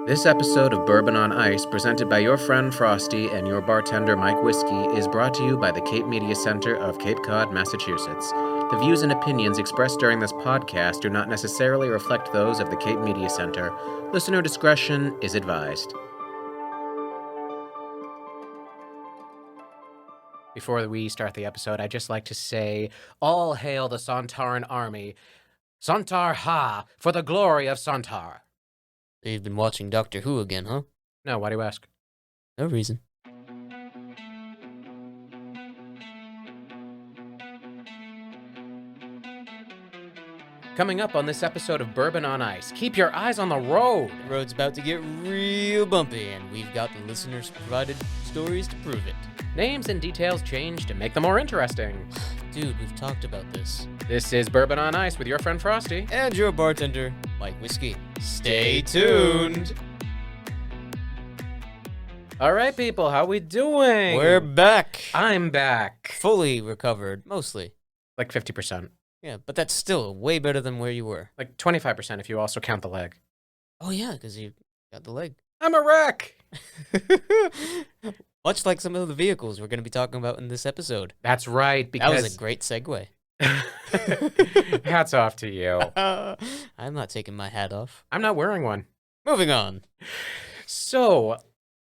This episode of Bourbon on Ice, presented by your friend Frosty and your bartender Mike Whiskey, is brought to you by the Cape Media Center of Cape Cod, Massachusetts. The views and opinions expressed during this podcast do not necessarily reflect those of the Cape Media Center. Listener discretion is advised. Before we start the episode, I'd just like to say, all hail the Sontaran army. Sontar ha, for the glory of Sontar. You've been watching Doctor Who again, huh? No, why do you ask? No reason. Coming up on this episode of Bourbon on Ice, keep your eyes on the road. The road's about to get real bumpy, and we've got the listeners' provided stories to prove it. Names and details change to make them more interesting. Dude, we've talked about this. This is Bourbon on Ice with your friend Frosty. And your bartender, Mike Whiskey. Stay tuned! All right, people, how we doing? We're back! I'm back. Fully recovered, mostly. Like 50%. Yeah, but that's still way better than where you were. Like 25% if you also count the leg. Oh yeah, because you got the leg. I'm a wreck! Much like some of the vehicles we're going to be talking about in this episode. That's right, because... That was a great segue. Hats off to you. I'm not taking my hat off. I'm not wearing one. Moving on. So,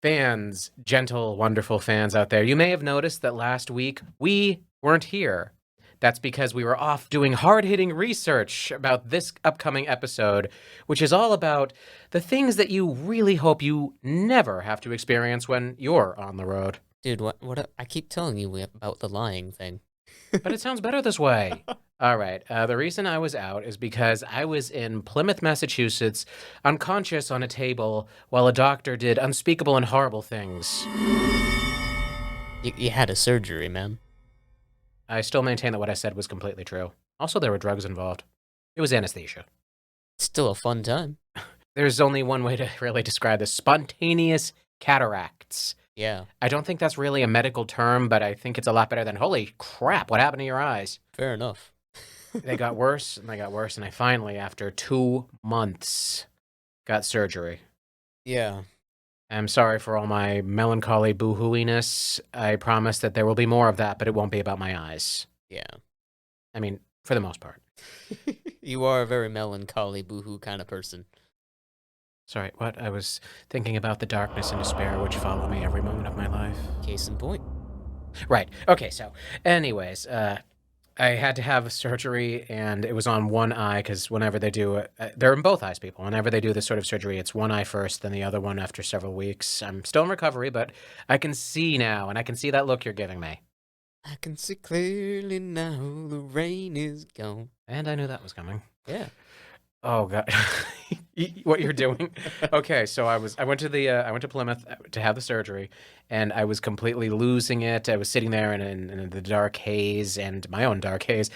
fans, gentle, wonderful fans out there, you may have noticed that last week we weren't here. That's because we were off doing hard-hitting research about this upcoming episode, which is all about the things that you really hope you never have to experience when you're on the road. Dude, what I keep telling you about the lying thing. But it sounds better this way. All right. The reason I was out is because I was in Plymouth, Massachusetts, unconscious on a table while a doctor did unspeakable and horrible things. You had a surgery, man. I still maintain that what I said was completely true. Also, there were drugs involved. It was anesthesia. Still a fun time. There's only one way to really describe this: spontaneous cataracts. Yeah. I don't think that's really a medical term, but I think it's a lot better than, holy crap, what happened to your eyes? Fair enough. They got worse, and they got worse, and I finally, after 2 months, got surgery. Yeah. I'm sorry for all my melancholy boo-hooiness. I promise that there will be more of that, but it won't be about my eyes. Yeah. I mean, for the most part. You are a very melancholy, boohoo kind of person. Sorry, what? I was thinking about the darkness and despair which follow me every moment of my life. Case in point. Right. Okay, so, anyways, I had to have surgery, and it was on one eye, because whenever they do it, they're in both eyes, people. Whenever they do this sort of surgery, it's one eye first, then the other one after several weeks. I'm still in recovery, but I can see now, and I can see that look you're giving me. I can see clearly now the rain is gone. And I knew that was coming. Yeah. Oh God, what you're doing? Okay, so I went to Plymouth to have the surgery, and I was completely losing it. I was sitting there in the dark haze, and my own dark haze,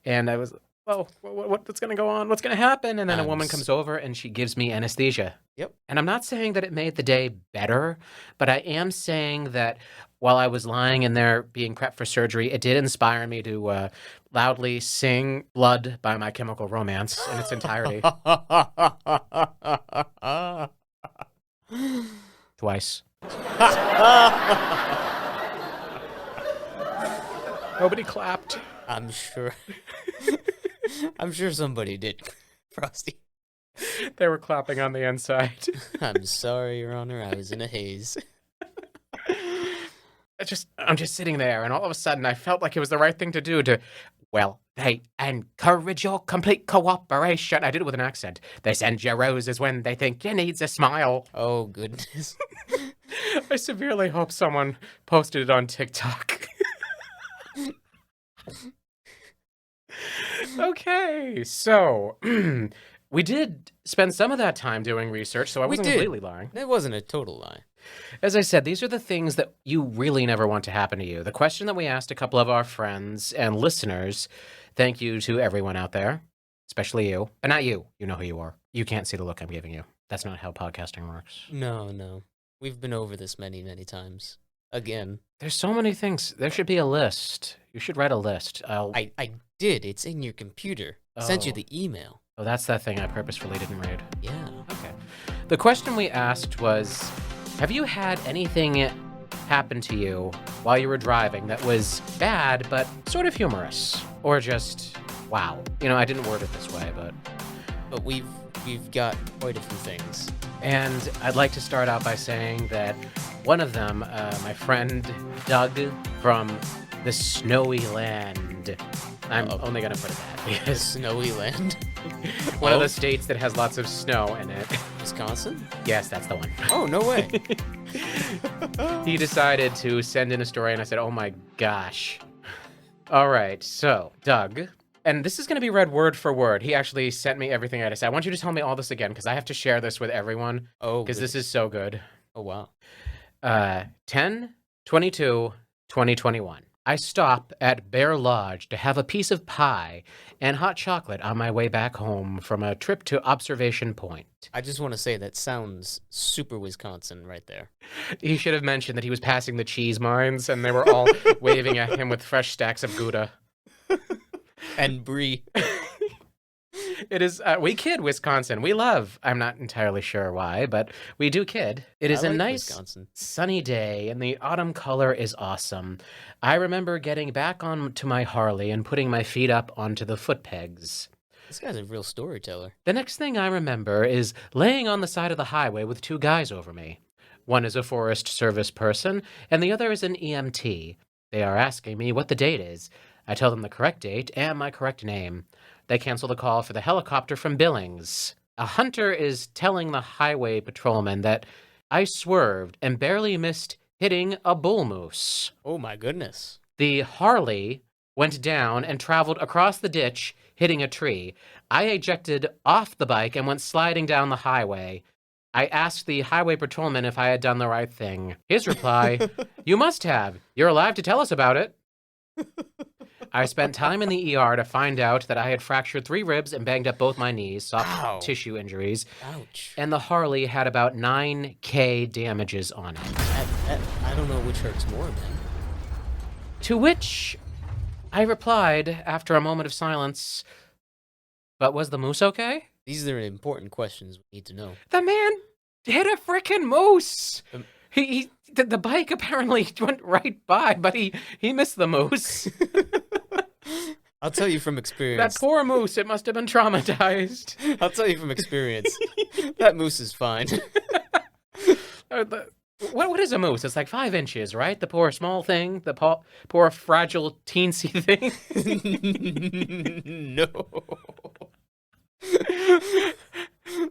and I was, oh, what's gonna go on? What's gonna happen? And then a woman comes over and she gives me anesthesia. Yep. And I'm not saying that it made the day better, but I am saying that while I was lying in there being prepped for surgery, it did inspire me to loudly sing Blood by My Chemical Romance in its entirety. Twice. Nobody clapped. I'm sure. I'm sure somebody did, Frosty. They were clapping on the inside. I'm sorry, Your Honor. I was in a haze. I'm just sitting there, and all of a sudden I felt like it was the right thing to do to, well, they encourage your complete cooperation. I did it with an accent. They send you roses when they think you needs a smile. Oh, goodness. I severely hope someone posted it on TikTok. Okay, so we did spend some of that time doing research, so I wasn't completely lying. That wasn't a total lie. As I said, these are the things that you really never want to happen to you. The question that we asked a couple of our friends and listeners, thank you to everyone out there, especially you. But not you. You know who you are. You can't see the look I'm giving you. That's not how podcasting works. No. We've been over this many, many times. Again. There's so many things. There should be a list. You should write a list. I did. It's in your computer. I sent you the email. Oh, that's that thing I purposefully didn't read. Yeah. Okay. The question we asked was, have you had anything happen to you while you were driving that was bad but sort of humorous? Or just, wow. I didn't word it this way, but... But we've got quite a few things. And I'd like to start out by saying that one of them, my friend Doug from the snowy land. I'm only going to put it that because Snowy land? one of the states that has lots of snow in it. Wisconsin? Yes, that's the one. Oh, no way. He decided to send in a story, and I said, oh my gosh. All right, so Doug, and this is going to be read word for word. He actually sent me everything I had to say. I want you to tell me all this again because I have to share this with everyone Oh, because this is so good. Oh, wow. 10/22/2021. I stop at Bear Lodge to have a piece of pie and hot chocolate on my way back home from a trip to Observation Point. I just want to say that sounds super Wisconsin right there. He should have mentioned that he was passing the cheese mines and they were all waving at him with fresh stacks of Gouda. And brie. It is, we kid Wisconsin. We love, I'm not entirely sure why, but we do kid. It is I a like nice Wisconsin. sunny day and the autumn color is awesome. I remember getting back onto my Harley and putting my feet up onto the foot pegs. This guy's a real storyteller. The next thing I remember is laying on the side of the highway with two guys over me. One is a Forest Service person and the other is an EMT. They are asking me what the date is. I tell them the correct date and my correct name. They cancel the call for the helicopter from Billings. A hunter is telling the highway patrolman that I swerved and barely missed hitting a bull moose. Oh my goodness. The Harley went down and traveled across the ditch, hitting a tree. I ejected off the bike and went sliding down the highway. I asked the highway patrolman if I had done the right thing. His reply, "You must have. You're alive to tell us about it." I spent time in the ER to find out that I had fractured 3 ribs and banged up both my knees, soft Ow. tissue injuries, Ouch. and the Harley had about 9K damages on it. I don't know which hurts more, man. To which I replied after a moment of silence, "But was the moose okay?" These are important questions we need to know. The man hit a frickin' moose! Um, The bike apparently went right by, but he missed the moose. I'll tell you from experience. That poor moose, it must have been traumatized. I'll tell you from experience. That moose is fine. What is a moose? It's like 5 inches, right? The poor small thing, the poor fragile teensy thing. No.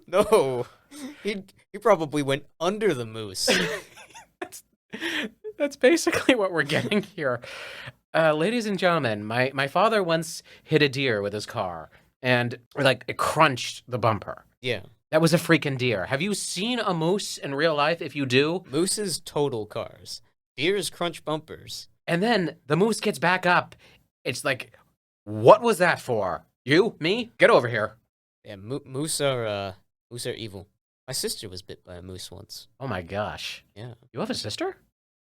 No. He probably went under the moose. That's basically what we're getting here. Ladies and gentlemen, my father once hit a deer with his car, and it crunched the bumper. Yeah. That was a freaking deer. Have you seen a moose in real life? If you do, Mooses total cars. Deers crunch bumpers. and then the moose gets back up, it's like, what was that for? You? Me? Get over here. Yeah, moose are evil. My sister was bit by a moose once. Oh my gosh. Yeah. You have a sister?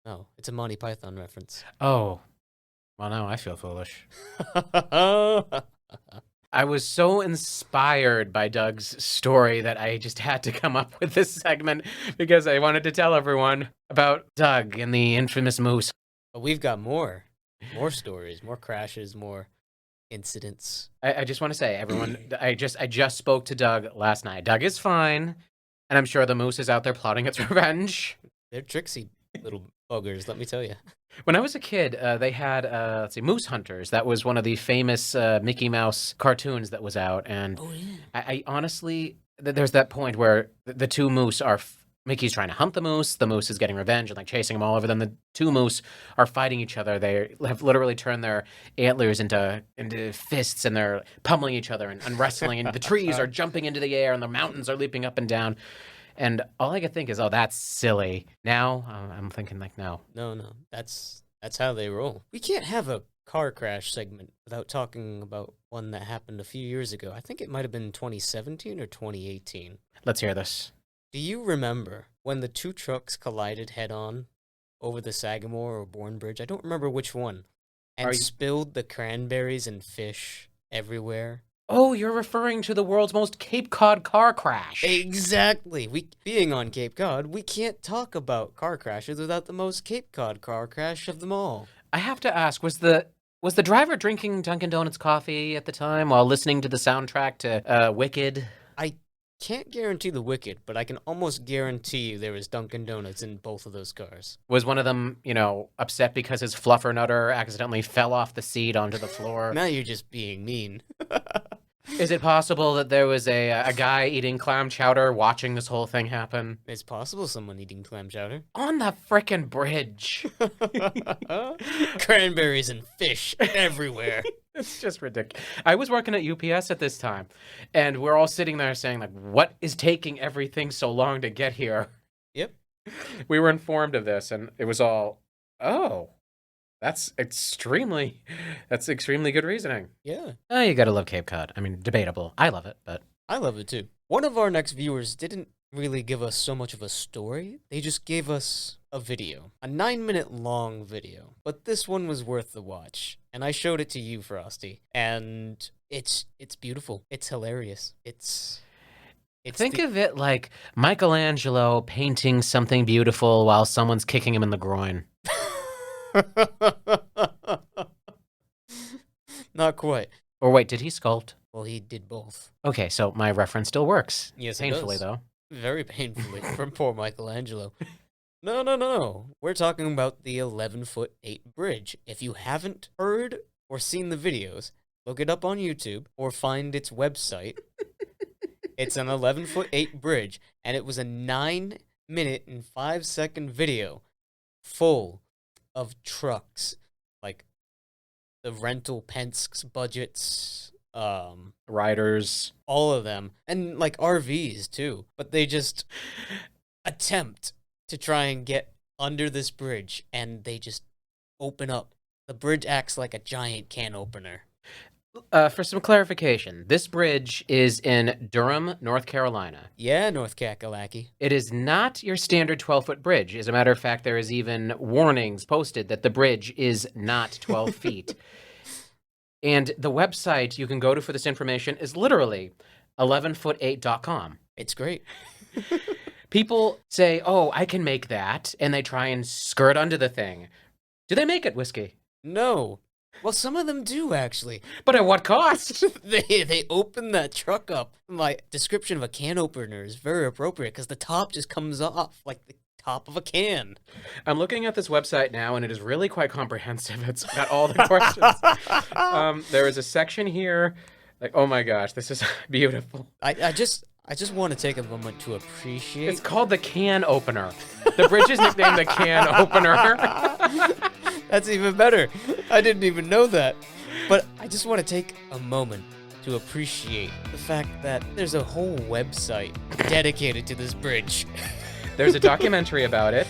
No, it's a Monty Python reference. Oh. Well, now I feel foolish. I was so inspired by Doug's story that I just had to come up with this segment because I wanted to tell everyone about Doug and the infamous moose. But we've got more stories, more crashes, more incidents. I just want to say, everyone, I just spoke to Doug last night. Doug is fine, and I'm sure the moose is out there plotting its revenge. They're tricksy little buggers, let me tell you. When I was a kid, they had, Moose Hunters. That was one of the famous Mickey Mouse cartoons that was out. And Oh, yeah. I honestly, there's that point where the two moose are, Mickey's trying to hunt the moose is getting revenge and chasing him all over. Then the two moose are fighting each other. They have literally turned their antlers into fists and they're pummeling each other and wrestling. And the trees are jumping into the air and the mountains are leaping up and down. And all I could think is, oh, that's silly. Now I'm thinking no. No, that's how they roll. We can't have a car crash segment without talking about one that happened a few years ago. I think it might have been 2017 or 2018. Let's hear this. Do you remember when the two trucks collided head-on over the Sagamore or Bourne Bridge? I don't remember which one. And spilled the cranberries and fish everywhere Oh, you're referring to the world's most Cape Cod car crash. Exactly. Being on Cape Cod, we can't talk about car crashes without the most Cape Cod car crash of them all. I have to ask, was the driver drinking Dunkin' Donuts coffee at the time while listening to the soundtrack to Wicked? I can't guarantee the Wicked, but I can almost guarantee you there was Dunkin' Donuts in both of those cars. Was one of them, upset because his fluffernutter accidentally fell off the seat onto the floor? Now you're just being mean. Is it possible that there was a guy eating clam chowder watching this whole thing happen? It's possible someone eating clam chowder. On the frickin' bridge. Cranberries and fish everywhere. It's just ridiculous. I was working at UPS at this time, and we're all sitting there saying, like, what is taking everything so long to get here? Yep. We were informed of this, and it was all, oh, that's extremely good reasoning. Yeah. Oh, you gotta love Cape Cod. I mean, debatable. I love it, but... I love it too. One of our next viewers didn't really give us so much of a story. They just gave us a video. A 9-minute long video. But this one was worth the watch. And I showed it to you, Frosty. And it's beautiful. It's hilarious. Think of it like Michelangelo painting something beautiful while someone's kicking him in the groin. Not quite. Or wait, did he sculpt? Well, he did both. Okay, so my reference still works. Yes, Painfully, it does. though. Very painfully from poor Michelangelo. No. We're talking about the 11'8" bridge. If you haven't heard or seen the videos, look it up on YouTube or find its website. It's an 11'8" bridge, and it was a 9-minute and 5-second video full of trucks, like the rental Penske budgets, Riders. all of them, and like RVs too. But they just attempt to try and get under this bridge, and they just open up. The bridge acts like a giant can opener. For some clarification, this bridge is in Durham, North Carolina. Yeah, North Kakalaki. It is not your standard 12-foot bridge. As a matter of fact, there is even warnings posted that the bridge is not 12 feet. And the website you can go to for this information is literally 11foot8.com. It's great. People say, oh, I can make that, and they try and skirt under the thing. Do they make it, Whiskey? No. Well, some of them do, actually. But at what cost? They open that truck up. My description of a can opener is very appropriate because the top just comes off like the top of a can. I'm looking at this website now, and it is really quite comprehensive. It's got all the questions. There is a section here. Like, oh my gosh, this is beautiful. I just want to take a moment to appreciate... It's called the can opener. The bridge is nicknamed the can opener. That's even better. I didn't even know that. But I just want to take a moment to appreciate the fact that there's a whole website dedicated to this bridge. There's a documentary about it.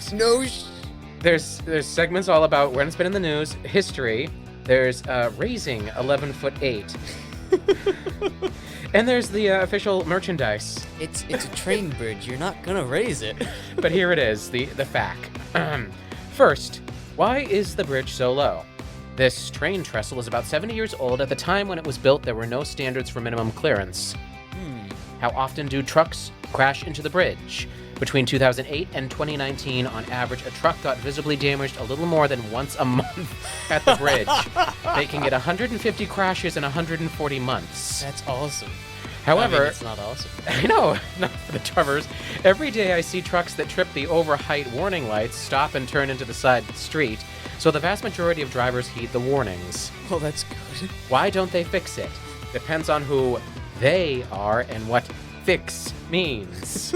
There's segments all about when it's been in the news, history. There's raising 11'8". And there's the official merchandise. It's a train bridge. You're not gonna raise it. But here it is, the fact. First, why is the bridge so low? This train trestle is about 70 years old. At the time when it was built, there were no standards for minimum clearance. How often do trucks crash into the bridge? Between 2008 and 2019, on average, a truck got visibly damaged a little more than once a month at the bridge, making it 150 crashes in 140 months. That's awesome. However, I mean, it's not awesome. I know, not for the drivers. Every day I see trucks that trip the overheight warning lights, stop and turn into the side street, so the vast majority of drivers heed the warnings. Well, that's good. Why don't they fix it? Depends on who they are and what fix means.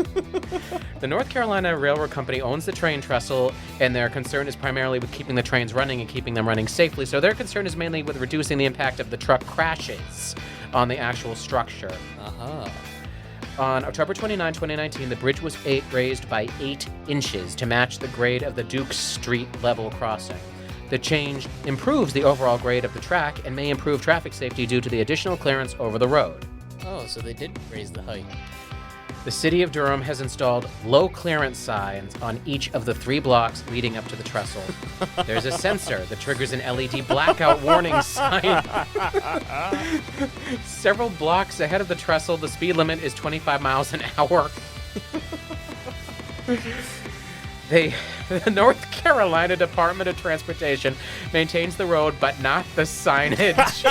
The North Carolina Railroad Company owns the train trestle, and their concern is primarily with keeping the trains running and keeping them running safely, so their concern is mainly with reducing the impact of the truck crashes on the actual structure. On October 29, 2019, the bridge was raised by 8 inches to match the grade of the Duke Street level crossing. The change improves the overall grade of the track and may improve traffic safety due to the additional clearance over the road. Oh, so they did raise the height. The city of Durham has installed low clearance signs on each of the 3 blocks leading up to the trestle. There's a sensor that triggers an LED blackout warning sign. Several blocks ahead of the trestle, the speed limit is 25 miles an hour. The North Carolina Department of Transportation maintains the road, but not the signage.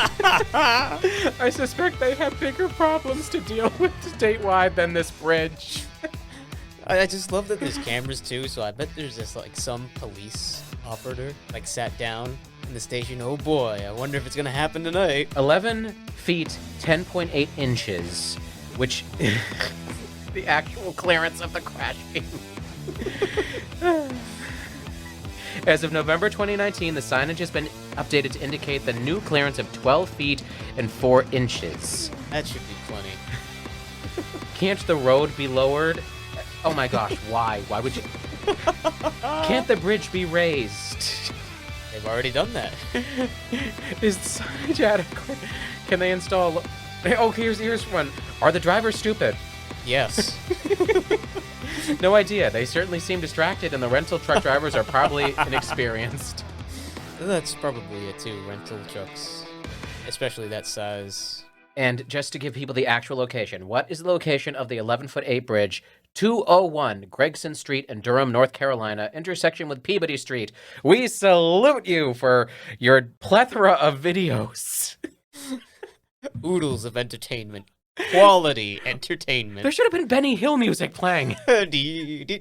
I suspect they have bigger problems to deal with statewide than this bridge. I just love that there's cameras too, so I bet there's just like some police operator like sat down in the station. Oh boy, I wonder if it's gonna happen tonight. 11 feet, 10.8 inches, which is the actual clearance of the crash beam. As of November 2019, the signage has been updated to indicate the new clearance of 12 feet and 4 inches. That should be plenty. Can't the road be lowered? Oh my gosh, why? Why would you? Can't the bridge be raised? They've already done that. Is the signage adequate? Can they install? Oh, here's one. Are the drivers stupid? Yes. No idea. They certainly seem distracted, and the rental truck drivers are probably inexperienced. That's probably it too, rental trucks. Especially that size. And just to give people the actual location, what is the location of the 11-foot-8 bridge, 201 Gregson Street in Durham, North Carolina, intersection with Peabody Street? We salute you for your plethora of videos. Oodles of entertainment. Quality entertainment. There should have been Benny Hill music playing. They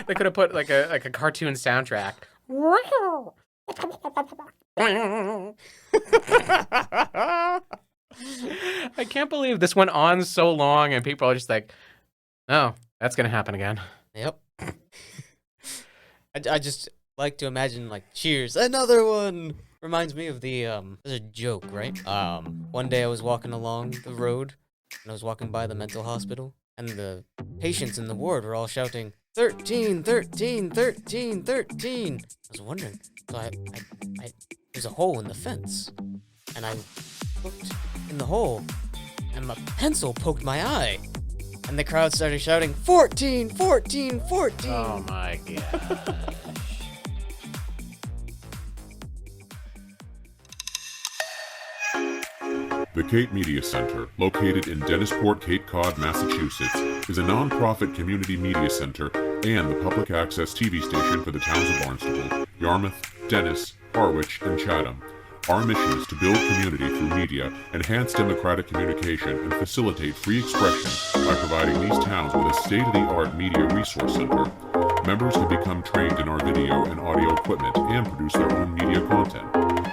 could have put like a cartoon soundtrack. I can't believe this went on so long and people are just like, oh, that's gonna happen again. Yep. I just like to imagine like, cheers, another one. Reminds me of the there's a joke, right? One day I was walking along the road and I was walking by the mental hospital and the patients in the ward were all shouting 13, 13, 13, 13. I was wondering, so I there's a hole in the fence and I looked in the hole and my pencil poked my eye and the crowd started shouting 14, 14, 14. Oh my god. The Cape Media Center, located in Dennisport, Cape Cod, Massachusetts, is a non-profit community media center and the public access TV station for the towns of Barnstable, Yarmouth, Dennis, Harwich, and Chatham. Our mission is to build community through media, enhance democratic communication, and facilitate free expression by providing these towns with a state-of-the-art media resource center. Members can become trained in our video and audio equipment and produce their own media content.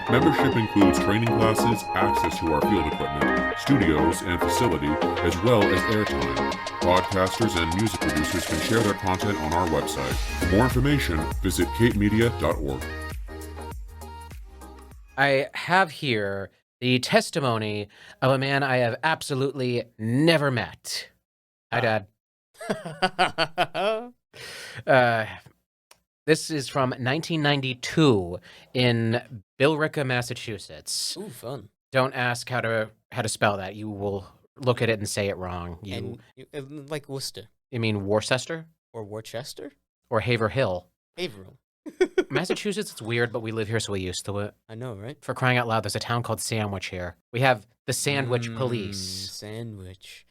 Membership includes training classes, access to our field equipment, studios, and facility, as well as airtime. Podcasters and music producers can share their content on our website. For more information, visit capemedia.org. I have here the testimony of a man I have absolutely never met. Hi, Dad. This is from 1992 in Billerica, Massachusetts. Ooh, fun. Don't ask how to spell that. You will look at it and say it wrong. Like Worcester. You mean Worcester? Or Worcester? Or Haverhill? Haverhill. Massachusetts, it's weird, but we live here, so we're used to it. I know, right? For crying out loud, there's a town called Sandwich here. We have the Sandwich Police. Sandwich.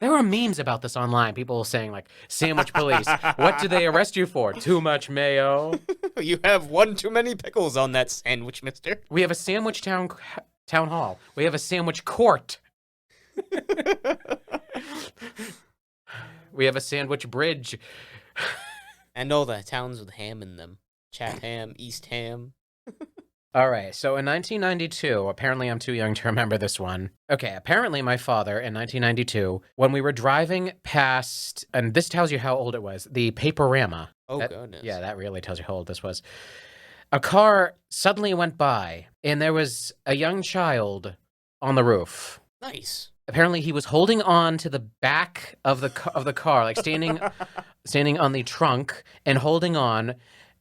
There are memes about this online. People saying, like, Sandwich Police, what do they arrest you for? Too much mayo? You have one too many pickles on that sandwich, mister. We have a Sandwich town hall. We have a Sandwich court. We have a Sandwich bridge. And all the towns with ham in them. Chatham, East Ham. All right, so in 1992, apparently I'm too young to remember this one. Okay, apparently my father, in 1992, when we were driving past, and this tells you how old it was, the Paperama. Oh, goodness. Yeah, that really tells you how old this was. A car suddenly went by, and there was a young child on the roof. Nice. Apparently he was holding on to the back of the car, like standing on the trunk and holding on.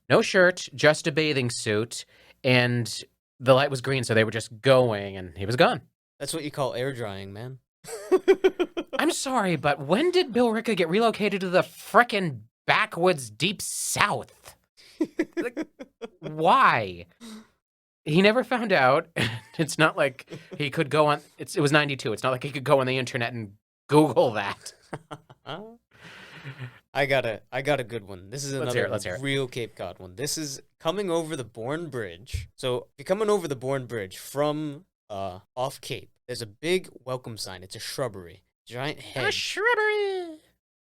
No shirt, just a bathing suit. And the light was green, so they were just going, and he was gone. That's what you call air drying, man. I'm sorry, but when did Bill Ricka get relocated to the frickin' backwoods deep south? Like, why? He never found out. It's not like he could go on. It was 92. It's not like he could go on the internet and Google that. I got a good one. This is Let's another hear it. real Cape Cod one. This is coming over the Bourne Bridge. So if you're coming over the Bourne Bridge from off Cape, there's a big welcome sign. It's a shrubbery, giant head. A shrubbery.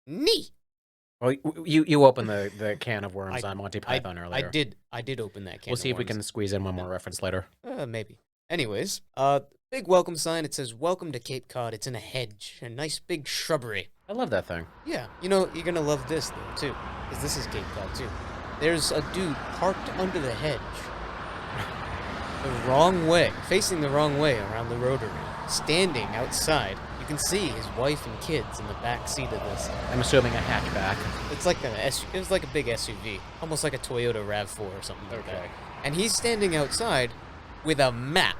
Neat. Well, you opened the can of worms on Monty Python earlier. I did open that can. We'll see if we can squeeze in one more reference later. Maybe. Anyways, big welcome sign. It says "Welcome to Cape Cod." It's in a hedge, a nice big shrubbery. I love that thing. Yeah, you know you're gonna love this though too, because this is Cape Cod too. There's a dude parked under the hedge, the wrong way, facing the wrong way around the rotary, standing outside. You can see his wife and kids in the back seat of this. I'm assuming a hatchback. It's like it was like a big SUV, almost like a Toyota RAV4 or something like that. Okay. And he's standing outside with a map,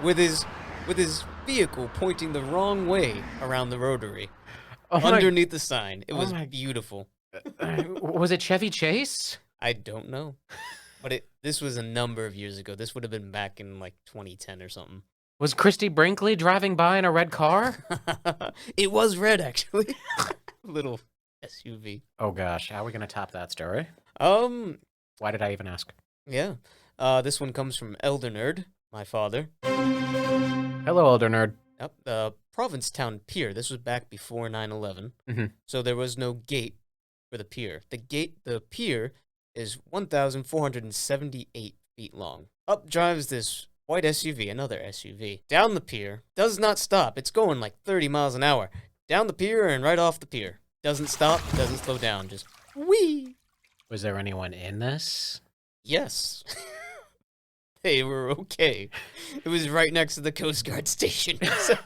with his vehicle pointing the wrong way around the rotary, underneath the sign. It was beautiful. Was it Chevy Chase? I don't know, but this was a number of years ago. This would have been back in like 2010 or something. Was Christy Brinkley driving by in a red car? It was red, actually. Little SUV. Oh gosh, how are we gonna top that story? Why did I even ask? Yeah. This one comes from Elder Nerd, my father. Hello, Elder Nerd. Yep. The Provincetown Pier. This was back before 9/11. Mm-hmm. So there was no gate for the pier. The pier is 1,478 feet long. Up drives this white SUV, another SUV, down the pier. Does not stop. It's going like 30 miles an hour. Down the pier and right off the pier. Doesn't stop, doesn't slow down, just whee! Was there anyone in this? Yes. They were okay. It was right next to the Coast Guard station. So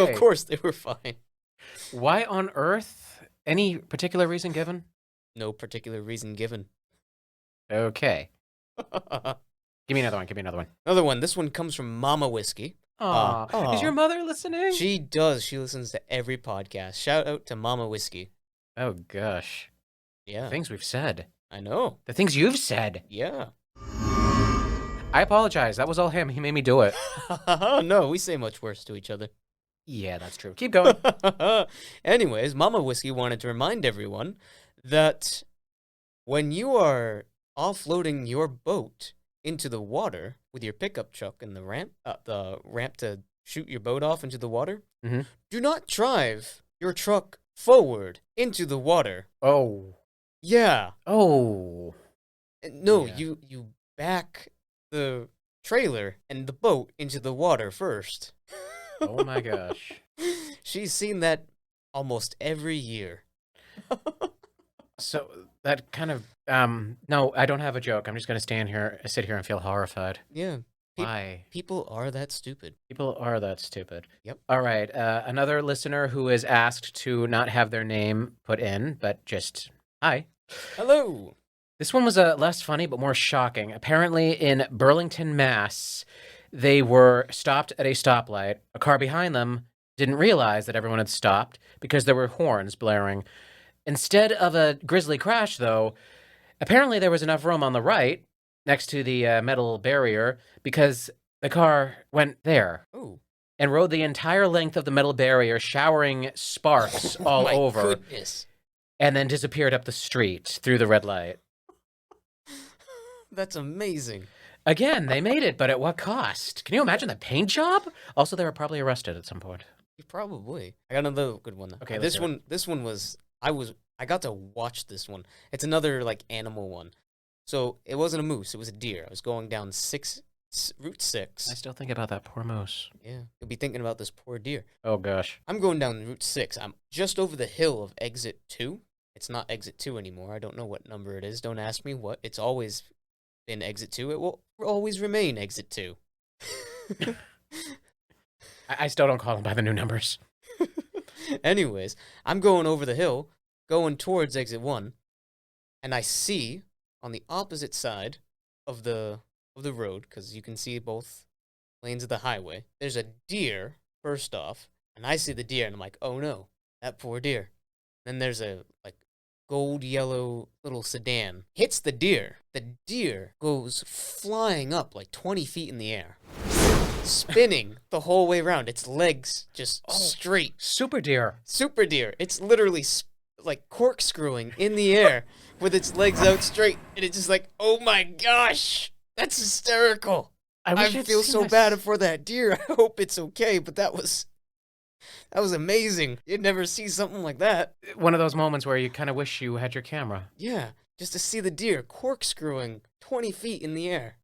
of course they were fine. Why on earth? Any particular reason given? No particular reason given. Okay. Give me another one. Another one. This one comes from Mama Whiskey. Aw. Is your mother listening? She does. She listens to every podcast. Shout out to Mama Whiskey. Oh, gosh. Yeah. The things we've said. I know. The things you've said. Yeah. I apologize. That was all him. He made me do it. No, we say much worse to each other. Yeah, that's true. Keep going. Anyways, Mama Whiskey wanted to remind everyone that when you are offloading your boat into the water with your pickup truck and the ramp to shoot your boat off into the water, do not drive your truck forward into the water. Oh. Yeah. Oh. No, Yeah. you back the trailer and the boat into the water first. Oh my gosh. She's seen that almost every year. So that kind of no, I don't have a joke. I'm just gonna sit here and feel horrified. Yeah. Why? People are that stupid. People are that stupid. Yep. All right. Another listener who is asked to not have their name put in, but just hi. Hello. This one was less funny, but more shocking. Apparently, in Burlington, Mass, they were stopped at a stoplight. A car behind them didn't realize that everyone had stopped because there were horns blaring. Instead of a grisly crash, though, apparently there was enough room on the right next to the metal barrier because the car went there. Oh. And rode the entire length of the metal barrier, showering sparks all my over, goodness. and then disappeared up the street through the red light. That's amazing. Again, they made it, but at what cost? Can you imagine the paint job? Also, they were probably arrested at some point. Probably. I got another good one though. Okay, let's this hear it. one. This one was. I got to watch this one. It's another like animal one. So it wasn't a moose. It was a deer. I was going down Route 6. I still think about that poor moose. Yeah, you'll be thinking about this poor deer. Oh, gosh. I'm going down Route 6. I'm just over the hill of Exit 2. It's not Exit 2 anymore. I don't know what number it is. Don't ask me what. It's always been Exit 2. It will always remain Exit 2. I still don't call them by the new numbers. Anyways, I'm going over the hill, going towards Exit 1, and I see on the opposite side of the road, because you can see both lanes of the highway. There's a deer, first off, and I see the deer, and I'm like, oh no, that poor deer. Then there's a, like, gold yellow little sedan. Hits the deer. The deer goes flying up like 20 feet in the air, spinning the whole way around. Its legs just straight. Super deer. Super deer. It's literally like corkscrewing in the air with its legs out straight. And it's just like, oh my gosh, that's hysterical. I feel so bad for that deer. I hope it's okay, but that was amazing. You'd never see something like that. One of those moments where you kind of wish you had your camera. Yeah, just to see the deer corkscrewing 20 feet in the air.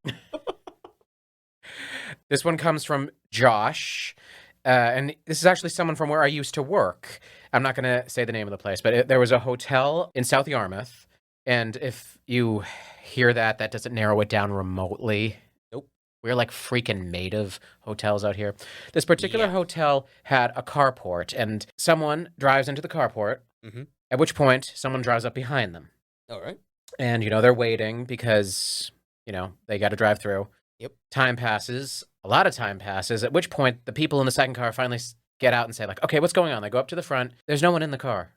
This one comes from Josh, and this is actually someone from where I used to work. I'm not going to say the name of the place, but there was a hotel in South Yarmouth, and if you hear that, that doesn't narrow it down remotely. Nope. We're like freaking made of hotels out here. This particular hotel had a carport, and someone drives into the carport, at which point someone drives up behind them. All right. And, they're waiting because, they got to drive through. Yep. Time passes. A lot of time passes, at which point the people in the second car finally get out and say, like, okay, what's going on? They go up to the front. There's no one in the car.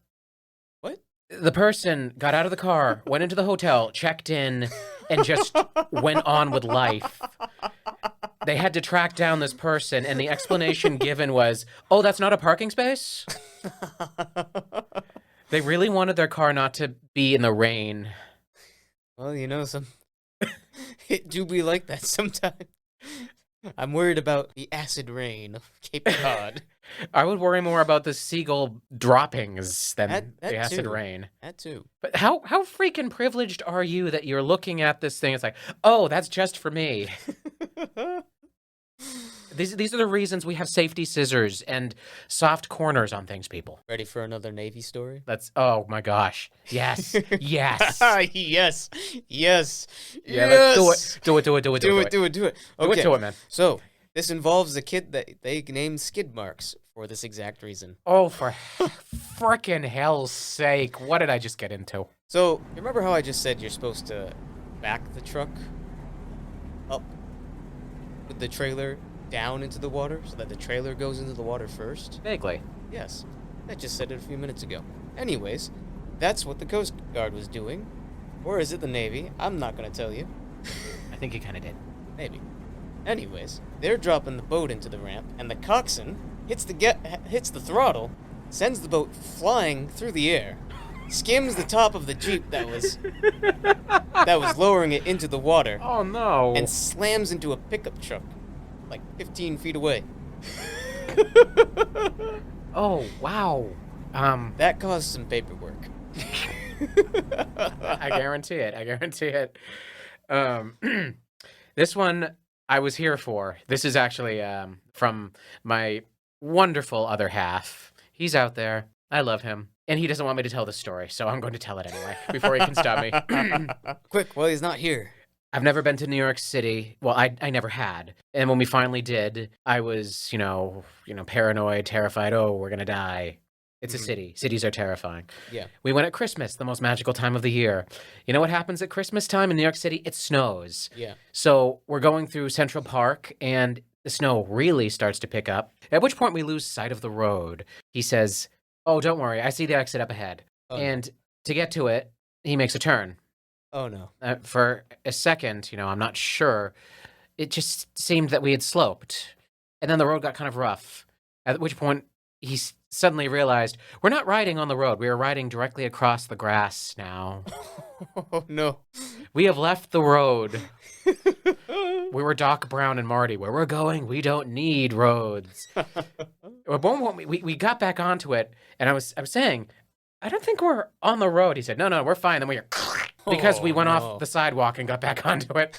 What? The person got out of the car, went into the hotel, checked in, and just went on with life. They had to track down this person, and the explanation given was, oh, that's not a parking space? They really wanted their car not to be in the rain. Well, it do be like that sometimes. I'm worried about the acid rain of Cape Cod. I would worry more about the seagull droppings than That the acid too. rain. That too. But how freaking privileged are you that you're looking at this thing? It's like, oh, that's just for me. These are the reasons we have safety scissors and soft corners on things, people. Ready for another Navy story? Oh my gosh. Yes. Yes. Yes. Yes. Yeah, let's do it. Do it. Do it. Okay. Do it to it, man. So, this involves a kid that they named Skid Marks for this exact reason. Oh, for frickin' hell's sake. What did I just get into? So, remember how I just said you're supposed to back the truck up with the trailer down into the water so that the trailer goes into the water first? Vaguely. Yes. I just said it a few minutes ago. Anyways, that's what the Coast Guard was doing. Or is it the Navy? I'm not going to tell you. I think you kind of did. Maybe. Anyways, they're dropping the boat into the ramp, and the coxswain hits the throttle, sends the boat flying through the air, skims the top of the Jeep that was lowering it into the water, Oh, no. and slams into a pickup truck like 15 feet away. Oh, wow. That caused some paperwork. I guarantee it. This one I was here for. This is actually from my wonderful other half. He's out there. I love him. And he doesn't want me to tell the story, so I'm going to tell it anyway before he can stop me. Quick, well, he's not here. I've never been to New York City. Well, I never had. And when we finally did, I was, paranoid, terrified. Oh, we're going to die. It's a city. Cities are terrifying. Yeah. We went at Christmas, the most magical time of the year. You know what happens at Christmas time in New York City? It snows. Yeah. So we're going through Central Park, and the snow really starts to pick up, at which point we lose sight of the road. He says, oh, don't worry. I see the exit up ahead. Oh. And to get to it, he makes a turn. Oh, no. For a second, I'm not sure. It just seemed that we had sloped. And then the road got kind of rough, at which point he suddenly realized we're not riding on the road. We are riding directly across the grass now. Oh, no. We have left the road. We were Doc Brown and Marty. Where we're going, we don't need roads. At one point, we got back onto it, and I was saying, I don't think we're on the road. He said, no, we're fine. Then we because we went off the sidewalk and got back onto it.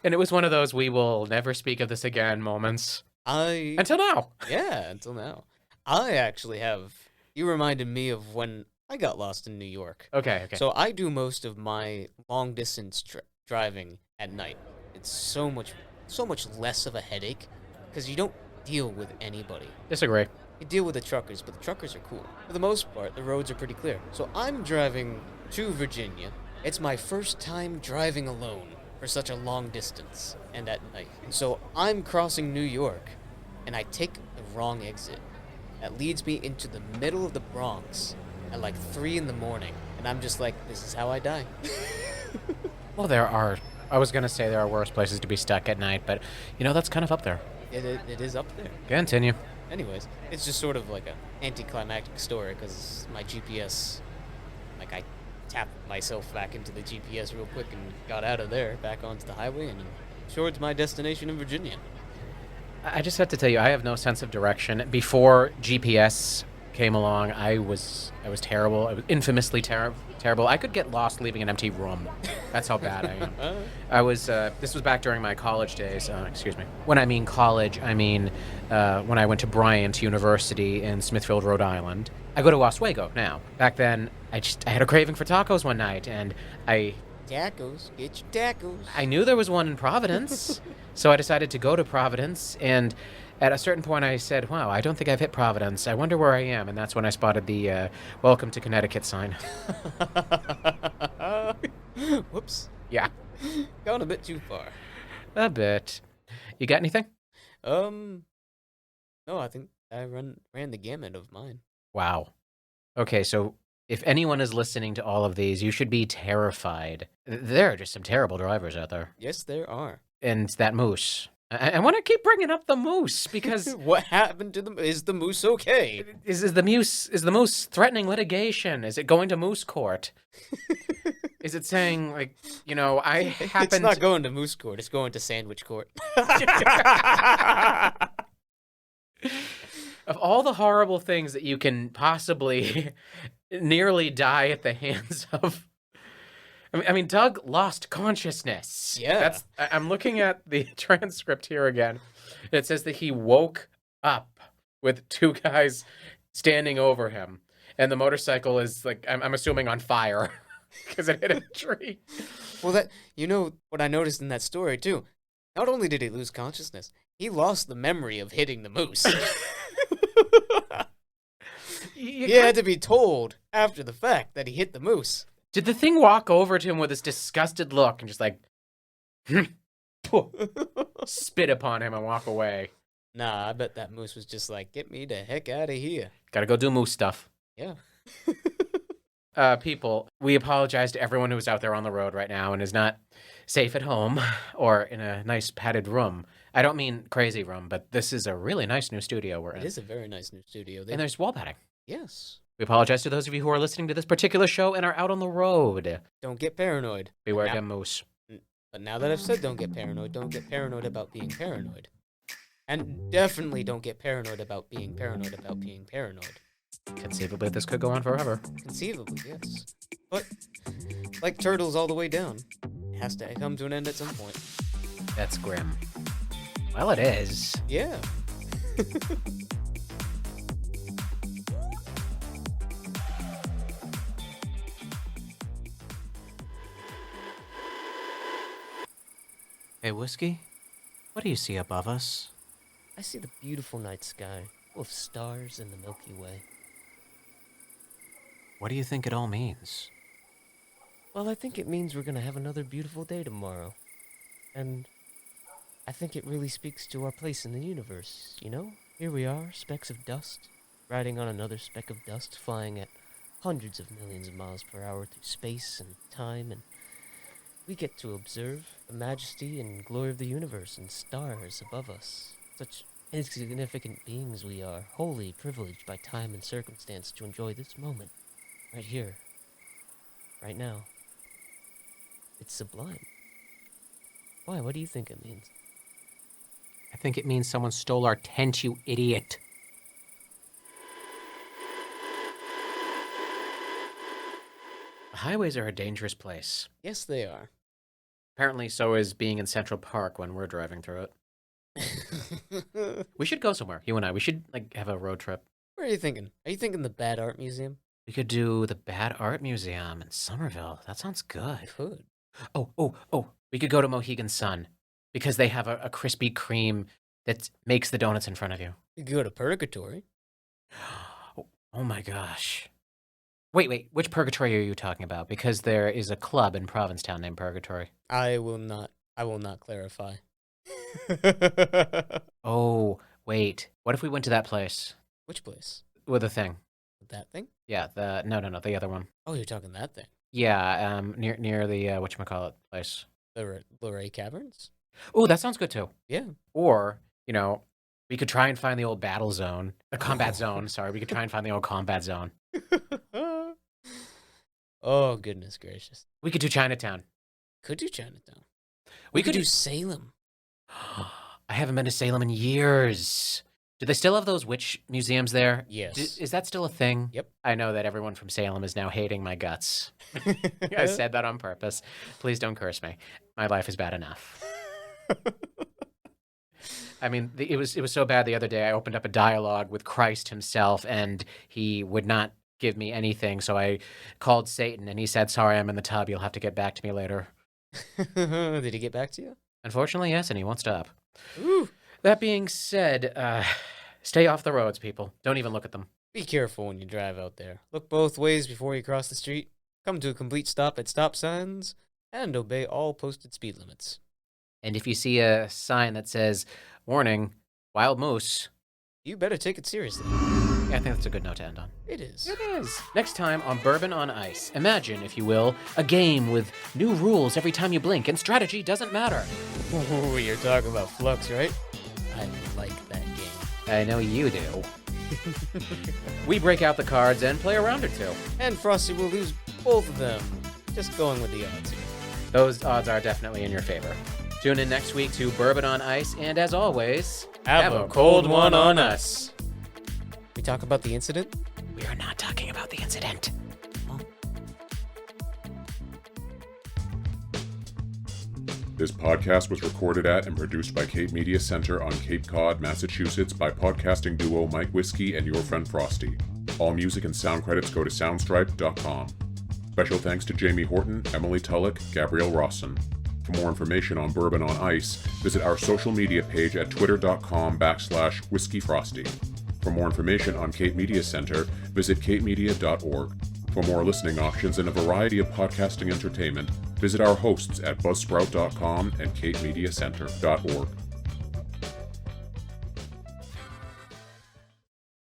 And it was one of those we will never speak of this again moments. Until now. Yeah, until now. I actually have. You reminded me of when I got lost in New York. Okay. So I do most of my long distance driving at night. It's so much less of a headache because you don't deal with anybody. Disagree. You deal with the truckers, but the truckers are cool. For the most part, the roads are pretty clear. So I'm driving to Virginia. It's my first time driving alone. for such a long distance and at night. So I'm crossing New York, and I take the wrong exit. That leads me into the middle of the Bronx at like 3 in the morning, and I'm just like, this is how I die. Well, I was going to say there are worse places to be stuck at night, but, that's kind of up there. It is up there. Continue. Anyways, it's just sort of like an anticlimactic story, because my GPS, like, I tapped myself back into the GPS real quick and got out of there, back onto the highway, and towards my destination in Virginia. I just have to tell you, I have no sense of direction. Before GPS came along, I was terrible. I was infamously terrible. I could get lost leaving an empty room. That's how bad I am. This was back during my college days. Excuse me. When I mean college, I mean when I went to Bryant University in Smithfield, Rhode Island. I go to Oswego now. Back then, I had a craving for tacos one night, and Tacos, get your tacos. I knew there was one in Providence, so I decided to go to Providence, and at a certain point I said, wow, I don't think I've hit Providence. I wonder where I am, and that's when I spotted the Welcome to Connecticut sign. Whoops. Yeah. Gone a bit too far. A bit. You got anything? No, I think I ran the gamut of mine. Wow. Okay, so if anyone is listening to all of these, you should be terrified. There are just some terrible drivers out there. Yes, there are. And that moose. I want to keep bringing up the moose because What happened to them? Is the moose okay? is the moose threatening litigation? Is it going to moose court? Is it saying like, I happen It's not going to moose court. It's going to sandwich court. Of all the horrible things that you can possibly nearly die at the hands of, I mean, Doug lost consciousness. Yeah. I'm looking at the transcript here again. It says that he woke up with two guys standing over him, and the motorcycle is like, I'm assuming on fire because it hit a tree. Well, what I noticed in that story too. Not only did he lose consciousness, he lost the memory of hitting the moose. He had to be told after the fact that he hit the moose. Did the thing walk over to him with this disgusted look and just like spit upon him and walk away? Nah, I bet that moose was just like, get me the heck out of here. Gotta go do moose stuff. Yeah. People, we apologize to everyone who's out there on the road right now and is not safe at home or in a nice padded room. I don't mean crazy room, but this is a really nice new studio we're in. It is a very nice new studio. And there's wall padding. Yes. We apologize to those of you who are listening to this particular show and are out on the road. Don't get paranoid. Beware them moose. But now that I've said don't get paranoid about being paranoid. And definitely don't get paranoid about being paranoid. Conceivably, this could go on forever. Conceivably, yes. But, like turtles all the way down, it has to come to an end at some point. That's grim. Well, it is. Yeah. Hey, Whiskey, what do you see above us? I see the beautiful night sky, full of stars and the Milky Way. What do you think it all means? Well, I think it means we're gonna have another beautiful day tomorrow. And I think it really speaks to our place in the universe, you know? Here we are, specks of dust, riding on another speck of dust, flying at hundreds of millions of miles per hour through space and time, and we get to observe the majesty and glory of the universe and stars above us. Such insignificant beings we are, wholly privileged by time and circumstance to enjoy this moment, right here, right now. It's sublime. Why? What do you think it means? I think it means someone stole our tent, you idiot. The highways are a dangerous place. Yes, they are. Apparently, so is being in Central Park when we're driving through it. We should go somewhere, you and I. We should, have a road trip. Where are you thinking? Are you thinking the Bad Art Museum? We could do the Bad Art Museum in Somerville. That sounds good. Could. Oh. We could go to Mohegan Sun because they have a Krispy Kreme that makes the donuts in front of you. You could go to Purgatory. Oh my gosh. Wait, which Purgatory are you talking about? Because there is a club in Provincetown named Purgatory. I will not I will not clarify. Oh, wait. What if we went to that place Which place? with the thing? That thing? Yeah, no, the other one. Oh, you're talking that thing. Yeah, near the whatchamacallit place. The Luray Caverns? Oh, that sounds good too. Yeah. Or, we could try and find the old battle zone, the combat zone. Sorry, we could try and find the old combat zone. Oh, goodness gracious. We could do Chinatown. Could do Chinatown. We We could could do Salem. I haven't been to Salem in years. Do they still have those witch museums there? Yes. Is that still a thing? Yep. I know that everyone from Salem is now hating my guts. I said that on purpose. Please don't curse me. My life is bad enough. I mean, it was so bad the other day. I opened up a dialogue with Christ himself, and he would not give me anything. So I called Satan, and he said, "Sorry, I'm in the tub. You'll have to get back to me later." Did he get back to you? Unfortunately, yes, and he won't stop. Ooh. That being said, stay off the roads, people. Don't even look at them. Be careful when you drive out there. Look both ways before you cross the street. Come to a complete stop at stop signs. And obey all posted speed limits. And if you see a sign that says, "Warning, wild moose," You better take it seriously. I think that's a good note to end on. It is. It is. Next time on Bourbon on Ice, imagine, if you will, a game with new rules every time you blink, and strategy doesn't matter. Ooh, you're talking about Flux, right? I like that game. I know you do. We break out the cards and play a round or two. And Frosty will lose both of them. Just going with the odds here. Those odds are definitely in your favor. Tune in next week to Bourbon on Ice, and as always, Have a cold one on us. We talk about the incident? We are not talking about the incident. This podcast was recorded at and produced by Cape Media Center on Cape Cod, Massachusetts by podcasting duo Mike Whiskey and your friend Frosty. All music and sound credits go to soundstripe.com. Special thanks to Jamie Horton, Emily Tulloch, Gabrielle Rawson. For more information on Bourbon on Ice, visit our social media page at twitter.com/whiskeyfrosty. For more information on Cape Media Center, visit capemedia.org. For more listening options and a variety of podcasting entertainment, visit our hosts at buzzsprout.com and capemediacenter.org.